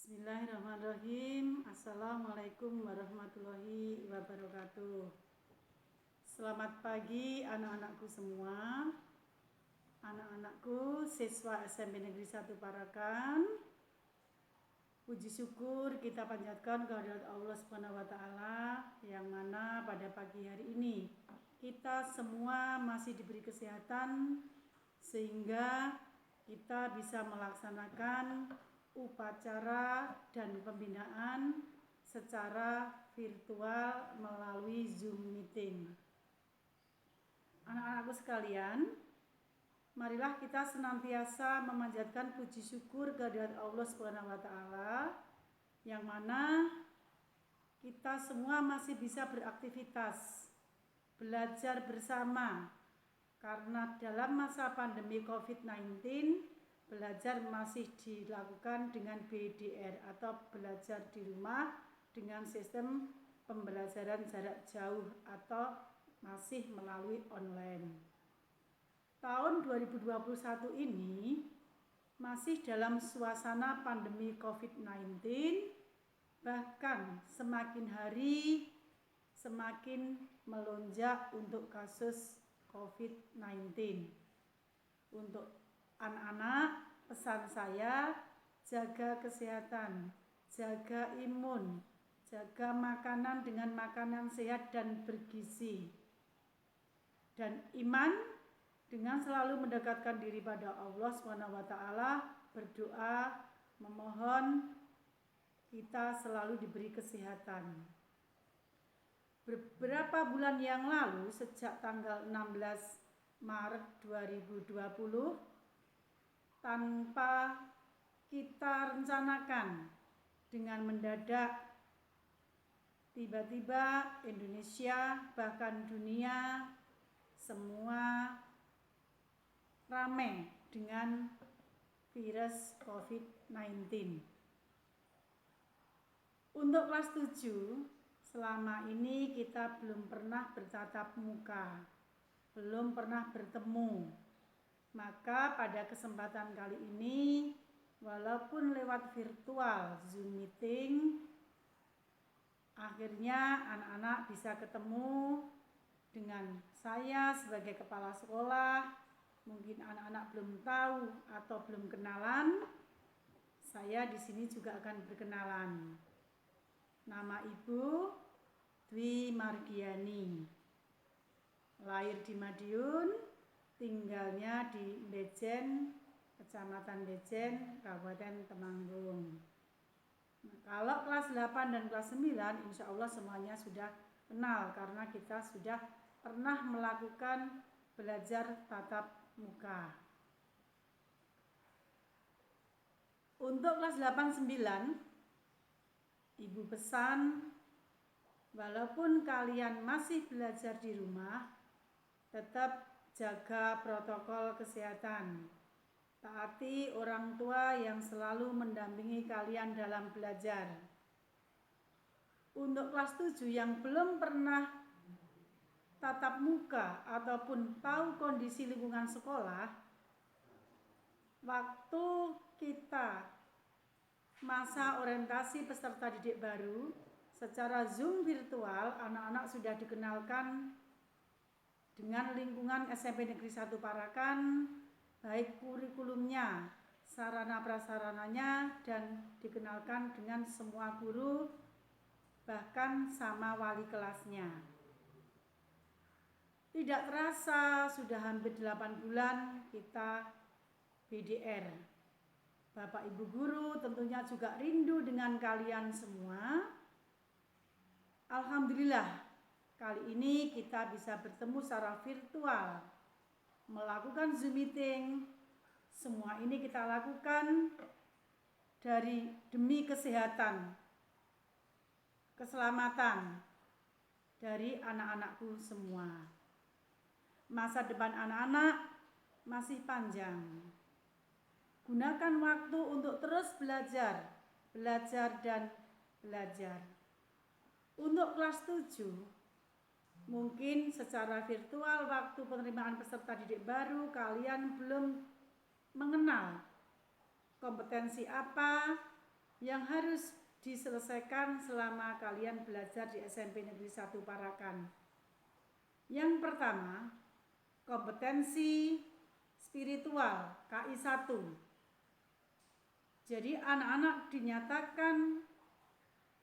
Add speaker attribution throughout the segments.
Speaker 1: Bismillahirrahmanirrahim. Assalamualaikum warahmatullahi wabarakatuh. Selamat pagi anak-anakku semua. Anak-anakku siswa SMP Negeri 1 Parakan. Puji syukur kita panjatkan kehadirat Allah Subhanahu wa taala yang mana pada pagi hari ini kita semua masih diberi kesehatan sehingga kita bisa melaksanakan upacara dan pembinaan secara virtual melalui Zoom meeting. Anak-anakku sekalian, marilah kita senantiasa memanjatkan puji syukur kehadirat Allah Subhanahu wa taala yang mana kita semua masih bisa beraktivitas, belajar bersama karena dalam masa pandemi COVID-19 belajar masih dilakukan dengan BDR atau belajar di rumah dengan sistem pembelajaran jarak jauh atau masih melalui online. Tahun 2021 ini masih dalam suasana pandemi COVID-19, bahkan semakin hari semakin melonjak untuk kasus COVID-19. Untuk anak-anak, pesan saya, jaga kesehatan, jaga imun, jaga makanan dengan makanan sehat dan bergizi. Dan iman dengan selalu mendekatkan diri pada Allah SWT, berdoa, memohon kita selalu diberi kesehatan. Beberapa bulan yang lalu, sejak tanggal 16 Maret 2020, tanpa kita rencanakan, dengan mendadak tiba-tiba Indonesia bahkan dunia semua ramai dengan virus COVID-19. Untuk kelas 7, selama ini kita belum pernah bertatap muka, belum pernah bertemu. Maka pada kesempatan kali ini, walaupun lewat virtual Zoom meeting, akhirnya anak-anak bisa ketemu dengan saya sebagai kepala sekolah. Mungkin anak-anak belum tahu atau belum kenalan. Saya di sini juga akan berkenalan. Nama Ibu Dwi Margiani. Lahir di Madiun, tinggalnya di Lejen, Kecamatan Lejen, Kabupaten Temanggung. Nah, kalau kelas 8 dan kelas 9 insya Allah semuanya sudah kenal karena kita sudah pernah melakukan belajar tatap muka. Untuk kelas 8-9, Ibu pesan, walaupun kalian masih belajar di rumah, tetap jaga protokol kesehatan. Taati orang tua yang selalu mendampingi kalian dalam belajar. Untuk kelas 7 yang belum pernah tatap muka ataupun tahu kondisi lingkungan sekolah, waktu kita masa orientasi peserta didik baru secara Zoom virtual, anak-anak sudah dikenalkan dengan lingkungan SMP Negeri 1 Parakan, baik kurikulumnya, sarana prasarananya, dan dikenalkan dengan semua guru, bahkan sama wali kelasnya. Tidak terasa sudah hampir 8 bulan kita BDR. Bapak Ibu guru tentunya juga rindu dengan kalian semua. Alhamdulillah, kali ini kita bisa bertemu secara virtual, melakukan Zoom meeting. Semua ini kita lakukan demi kesehatan, keselamatan dari anak-anakku semua. Masa depan anak-anak masih panjang. Gunakan waktu untuk terus belajar dan belajar. Untuk kelas 7, mungkin secara virtual waktu penerimaan peserta didik baru kalian belum mengenal kompetensi apa, yang harus diselesaikan selama kalian belajar di SMP Negeri 1 Parakan. Yang pertama, kompetensi spiritual KI 1. Jadi anak-anak dinyatakan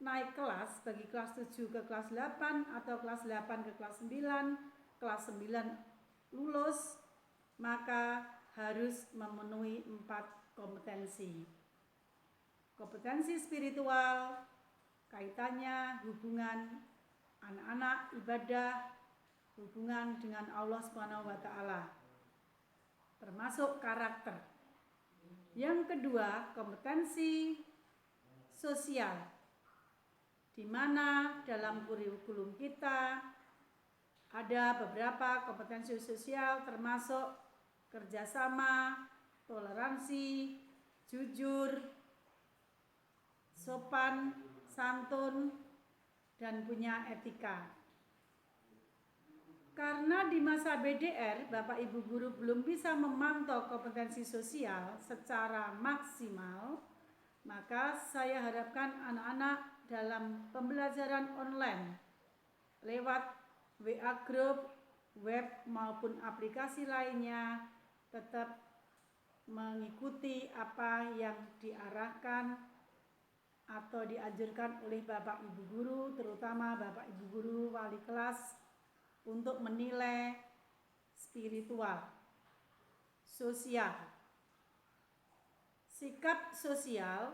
Speaker 1: naik kelas bagi kelas 7 ke kelas 8 atau kelas 8 ke kelas 9, kelas 9 lulus, maka harus memenuhi 4 kompetensi. Kompetensi spiritual kaitannya hubungan anak-anak, ibadah, hubungan dengan Allah Subhanahu wa taala, termasuk karakter. Yang kedua, kompetensi sosial, di mana dalam kurikulum kita ada beberapa kompetensi sosial termasuk kerjasama, toleransi, jujur, sopan, santun, dan punya etika. Karena di masa BDR, Bapak Ibu guru belum bisa memantau kompetensi sosial secara maksimal, maka saya harapkan anak-anak dalam pembelajaran online lewat WA group, web maupun aplikasi lainnya tetap mengikuti apa yang diarahkan atau dianjurkan oleh Bapak Ibu guru, terutama Bapak Ibu guru wali kelas, untuk menilai spiritual, sosial. Sikap sosial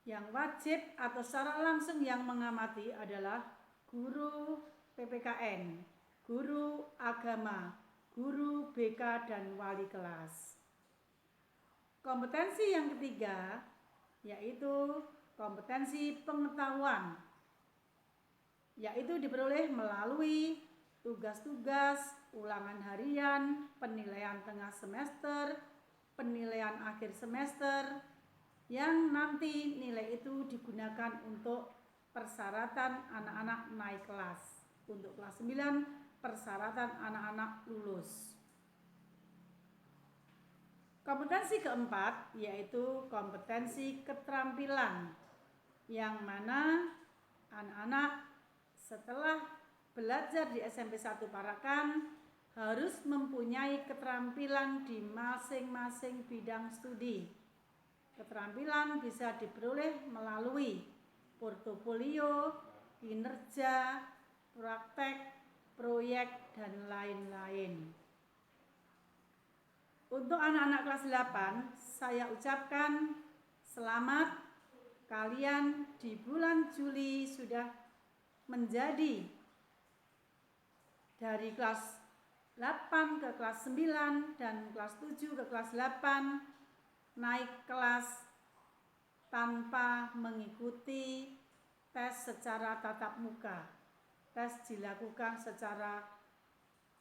Speaker 1: yang wajib atau secara langsung yang mengamati adalah guru PPKN, guru agama, guru BK, dan wali kelas. Kompetensi yang ketiga yaitu kompetensi pengetahuan, yaitu diperoleh melalui tugas-tugas, ulangan harian, penilaian tengah semester, penilaian akhir semester, yang nanti nilai itu digunakan untuk persyaratan anak-anak naik kelas. Untuk kelas 9, persyaratan anak-anak lulus. Kompetensi keempat yaitu kompetensi keterampilan, yang mana anak-anak setelah belajar di SMP 1 Parakan harus mempunyai keterampilan di masing-masing bidang studi. Keterampilan bisa diperoleh melalui portofolio, kinerja, praktek, proyek, dan lain-lain. Untuk anak-anak kelas 8, saya ucapkan selamat, kalian di bulan Juli sudah menjadi dari kelas 8 ke kelas 9 dan kelas 7 ke kelas 8 naik kelas tanpa mengikuti tes secara tatap muka. Tes dilakukan secara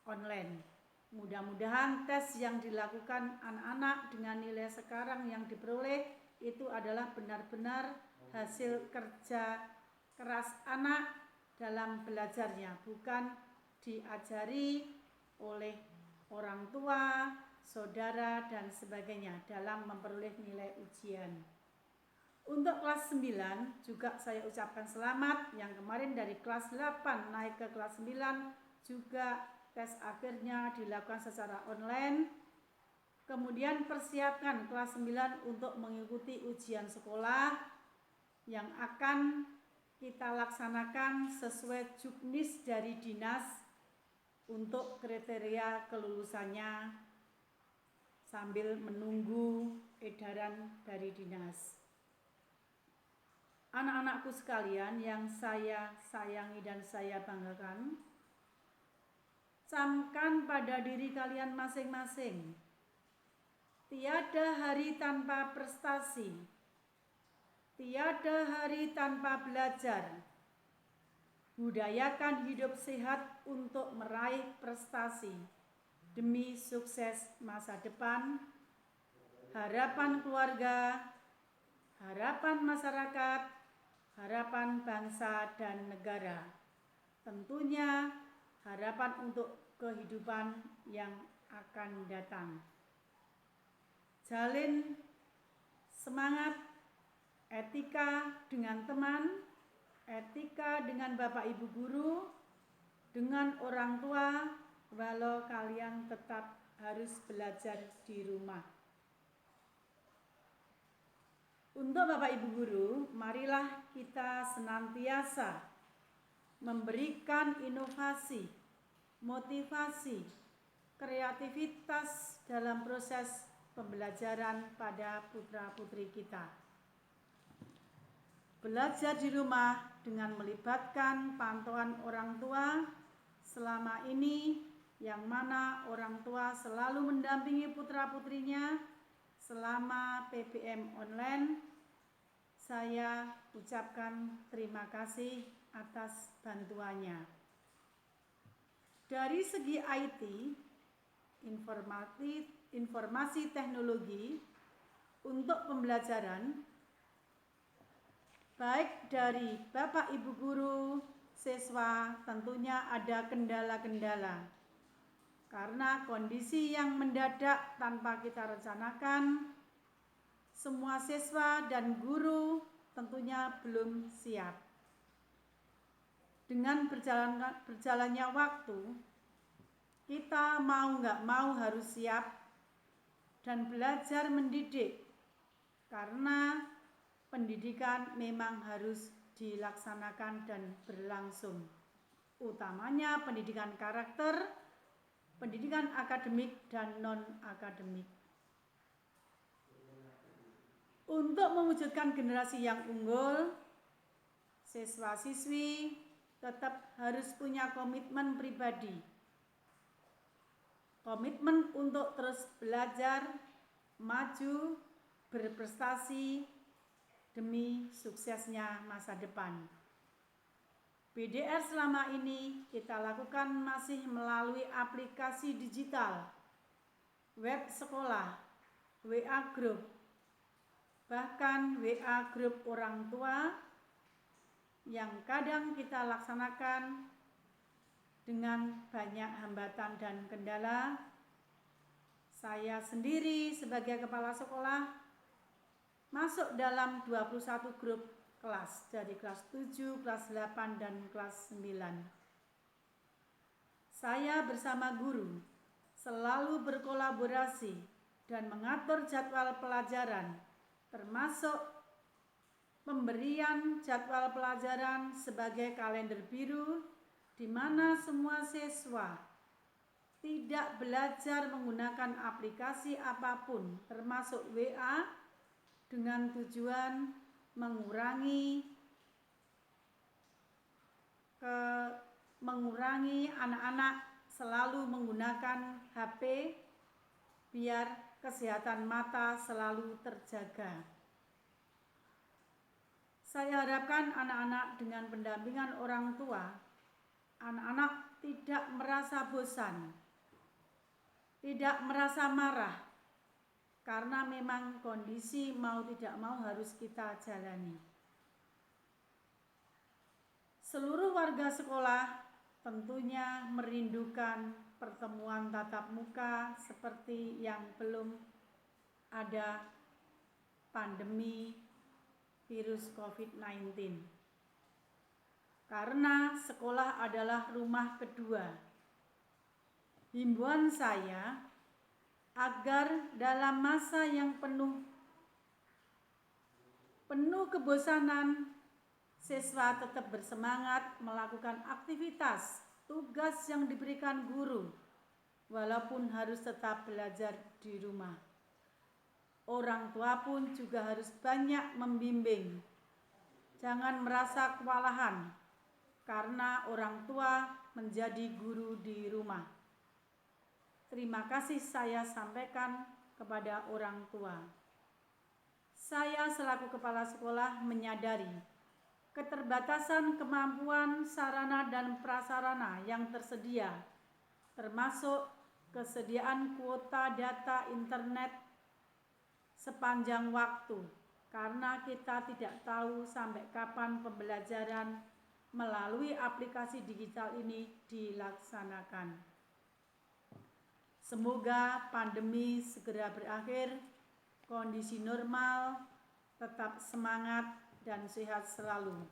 Speaker 1: online. Mudah-mudahan tes yang dilakukan anak-anak dengan nilai sekarang yang diperoleh itu adalah benar-benar hasil kerja keras anak dalam belajarnya, bukan diajari oleh orang tua, saudara, dan sebagainya dalam memperoleh nilai ujian. Untuk kelas 9 juga saya ucapkan selamat, yang kemarin dari kelas 8 naik ke kelas 9 juga tes akhirnya dilakukan secara online. Kemudian persiapkan kelas 9 untuk mengikuti ujian sekolah yang akan kita laksanakan sesuai juknis dari dinas untuk kriteria kelulusannya sambil menunggu edaran dari dinas. Anak-anakku sekalian yang saya sayangi dan saya banggakan, camkan pada diri kalian masing-masing, tiada hari tanpa prestasi, tiada hari tanpa belajar. Budayakan hidup sehat untuk meraih prestasi demi sukses masa depan, harapan keluarga, harapan masyarakat, harapan bangsa dan negara. Tentunya harapan untuk kehidupan yang akan datang. Jalin semangat, etika dengan teman, etika dengan Bapak Ibu guru, dengan orang tua, walau kalian tetap harus belajar di rumah. Untuk Bapak Ibu guru, marilah kita senantiasa memberikan inovasi, motivasi, kreativitas dalam proses pembelajaran pada putra-putri kita. Belajar di rumah dengan melibatkan pantauan orang tua selama ini, yang mana orang tua selalu mendampingi putra-putrinya selama PPM online. Saya ucapkan terima kasih atas bantuannya. Dari segi IT, informasi teknologi untuk pembelajaran, baik dari Bapak Ibu guru, siswa, tentunya ada kendala-kendala. Karena kondisi yang mendadak tanpa kita rencanakan, semua siswa dan guru tentunya belum siap. Dengan berjalannya waktu, kita mau nggak mau harus siap dan belajar mendidik, karena pendidikan memang harus dilaksanakan dan berlangsung, utamanya pendidikan karakter, pendidikan akademik dan non-akademik. Untuk mewujudkan generasi yang unggul, siswa-siswi tetap harus punya komitmen pribadi. Komitmen untuk terus belajar, maju, berprestasi demi suksesnya masa depan. BDR selama ini kita lakukan masih melalui aplikasi digital, web sekolah, WA group, bahkan WA grup orang tua yang kadang kita laksanakan dengan banyak hambatan dan kendala. Saya sendiri sebagai kepala sekolah masuk dalam 21 grup kelas, dari kelas 7, kelas 8, dan kelas 9. Saya bersama guru selalu berkolaborasi dan mengatur jadwal pelajaran, termasuk pemberian jadwal pelajaran sebagai kalender biru, di mana semua siswa tidak belajar menggunakan aplikasi apapun, termasuk WA, dengan tujuan mengurangi anak-anak selalu menggunakan HP biar kesehatan mata selalu terjaga. Saya harapkan anak-anak dengan pendampingan orang tua, anak-anak tidak merasa bosan, tidak merasa marah, karena memang kondisi mau tidak mau harus kita jalani. Seluruh warga sekolah tentunya merindukan pertemuan tatap muka seperti yang belum ada pandemi virus COVID-19. Karena sekolah adalah rumah kedua. Himbauan saya agar dalam masa yang penuh kebosanan, siswa tetap bersemangat melakukan aktivitas tugas yang diberikan guru, walaupun harus tetap belajar di rumah. Orang tua pun juga harus banyak membimbing. Jangan merasa kewalahan, karena orang tua menjadi guru di rumah. Terima kasih saya sampaikan kepada orang tua. Saya selaku kepala sekolah menyadari keterbatasan kemampuan sarana dan prasarana yang tersedia, termasuk kesediaan kuota data internet sepanjang waktu, karena kita tidak tahu sampai kapan pembelajaran melalui aplikasi digital ini dilaksanakan. Semoga pandemi segera berakhir, kondisi normal tetap semangat dan sehat selalu.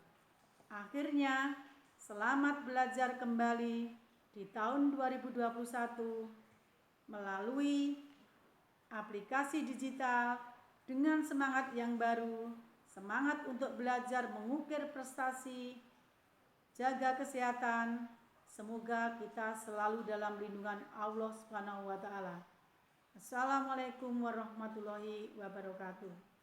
Speaker 1: Akhirnya, selamat belajar kembali di tahun 2021 melalui aplikasi digital dengan semangat yang baru, semangat untuk belajar mengukir prestasi, jaga kesehatan. Semoga kita selalu dalam lindungan Allah Subhanahu wa taala. Assalamualaikum warahmatullahi wabarakatuh.